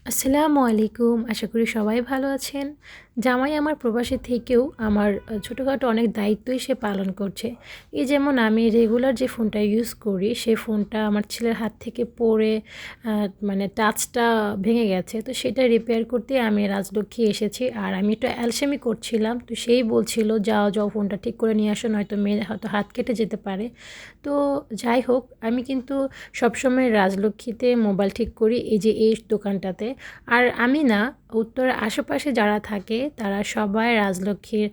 আসসালামু আলাইকুম। আশা করি সবাই ভালো আছেন। জামাই আমার প্রবাসী থেকেও আমার ছোটোখাটো অনেক দায়িত্বই সে পালন করছে। এই যেমন আমি রেগুলার যে ফোনটা ইউজ করি, সে ফোনটা আমার ছেলের হাত থেকে পড়ে মানে টাচটা ভেঙে গেছে। তো সেটা রিপেয়ার করতে আমি রাজলক্ষ্মী এসেছি। আর আমি একটু অ্যালসেমি করছিলাম। তো সেই বলছিল, "যাও, যাও ফোনটা ঠিক করে নিয়ে আসো, নয়তো মেয়ের হয়তো হাত কেটে যেতে পারে।" তো যাই হোক, আমি কিন্তু সবসময় রাজলক্ষ্মীতে মোবাইল ঠিক করি, এই যে এই দোকানটাতে। আর আমি না, উত্তরের আশেপাশে যারা থাকে তারা সবাই রাজলক্ষ্মীর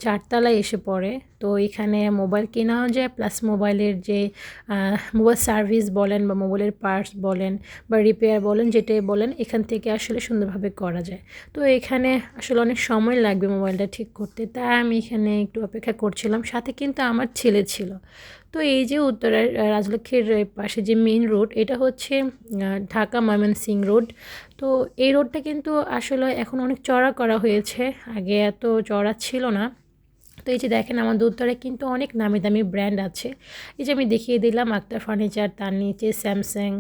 ৪ তলায় এসে পড়ে। তো এখানে মোবাইল কেনাও যায়, প্লাস মোবাইলের যে মোবাইল সার্ভিস বলেন বা মোবাইলের পার্টস বলেন বা রিপেয়ার বলেন, যেটাই বলেন, এখান থেকে আসলে সুন্দরভাবে করা যায়। তো এখানে আসলে অনেক সময় লাগবে মোবাইলটা ঠিক করতে, তাই আমি এখানে একটু অপেক্ষা করছিলাম। সাথে কিন্তু আমার ছেলে ছিল। তো এই যে উত্তরার রাজলক্ষ্মীর পাশে যে মেইন রোড, এটা হচ্ছে ঢাকা ময়মনসিংহ রোড। তো এই রোডটা কিন্তু আসলে এখন অনেক চড়া করা হয়েছে, আগে এত চড়া ছিল না। তো এই যে দেখেন, আমাদের উত্তরায় কিন্তু অনেক নামি দামি ব্র্যান্ড আছে। এই যে আমি দেখিয়ে দিলাম আক্তার ফার্নিচার, তার নিচে স্যামসাং,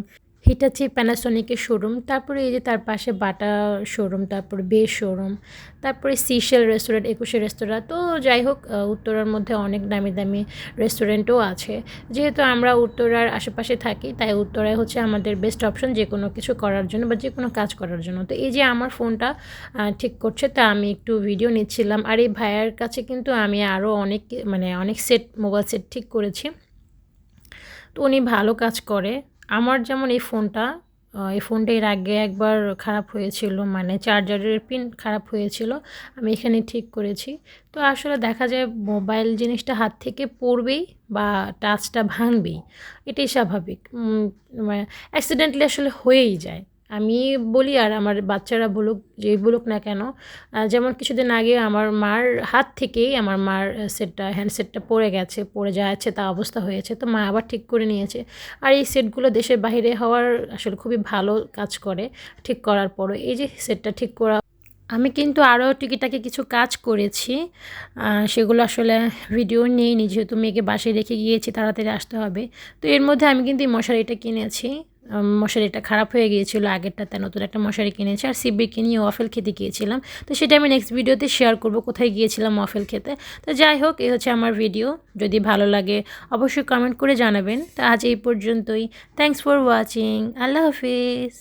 হিটাচি, প্যানাসোনিকের শোরুম, তারপরে এই যে তার পাশে বাটা শোরুম, তারপরে বেশ শোরুম, তারপরে সিশেল রেস্টুরেন্ট, ২১ রেস্তোরাঁ। তো যাই হোক, উত্তরার মধ্যে অনেক দামি দামি রেস্টুরেন্টও আছে। যেহেতু আমরা উত্তরার আশেপাশে থাকি, তাই উত্তরায় হচ্ছে আমাদের বেস্ট অপশন যে কোনো কিছু করার জন্য বা যে কোনো কাজ করার জন্য। তো এই যে আমার ফোনটা ঠিক করছে, তা আমি একটু ভিডিও নিচ্ছিলাম। আর এই ভাইয়ার কাছে কিন্তু আমি আরও অনেক মানে অনেক সেট, মোবাইল সেট ঠিক করেছি। তো উনি ভালো কাজ করে। আমার যেমন এই ফোনটা এর আগে একবার খারাপ হয়েছিল, মানে চার্জারের পিন খারাপ হয়েছিল, আমি এখানে ঠিক করেছি। তো আসলে দেখা যায় মোবাইল জিনিসটা হাত থেকে পড়বেই বা টাচটা ভাঙবেই, এটাই স্বাভাবিক। মানে অ্যাক্সিডেন্টলি আসলে হয়েই যায়। আমি বলি আর আমার বাচ্চারা বলুক, যেই বলুক না কেন। যেমন কিছুদিন আগে আমার মার হাত থেকেই আমার মার হ্যান্ডসেটটা পড়ে গেছে, পড়ে যাচ্ছে তা অবস্থা হয়েছে। তো মা আবার ঠিক করে নিয়েছে। আর এই সেটগুলো দেশের বাইরে হওয়ার আসলে খুবই ভালো কাজ করে ঠিক করার পরও। এই যে সেটটা ঠিক করা, আমি কিন্তু আরও টুকিটাকি কিছু কাজ করেছি। সেগুলো আসলে ভিডিও নেইনি, যেহেতু মেয়েকে বাসায় রেখে গিয়েছি, তাড়াতাড়ি আসতে হবে। তো এর মধ্যে আমি কিন্তু এই মশারিটা কিনেছি। মশারিটা খারাপ হয়ে গিয়েছিল আগেরটাতে, নতুন একটা মশারি কিনেছি। আর সিব্বিকে নিয়ে ওয়াফেল খেতে গিয়েছিলাম। তো সেটা আমি নেক্সট ভিডিওতে শেয়ার করব, কোথায় গিয়েছিলাম ওয়াফেল খেতে। তো যাই হোক, এই হচ্ছে আমার ভিডিও। যদি ভালো লাগে অবশ্যই কমেন্ট করে জানাবেন। তো আজ এই পর্যন্তই। Thanks for watching. Allah Hafiz.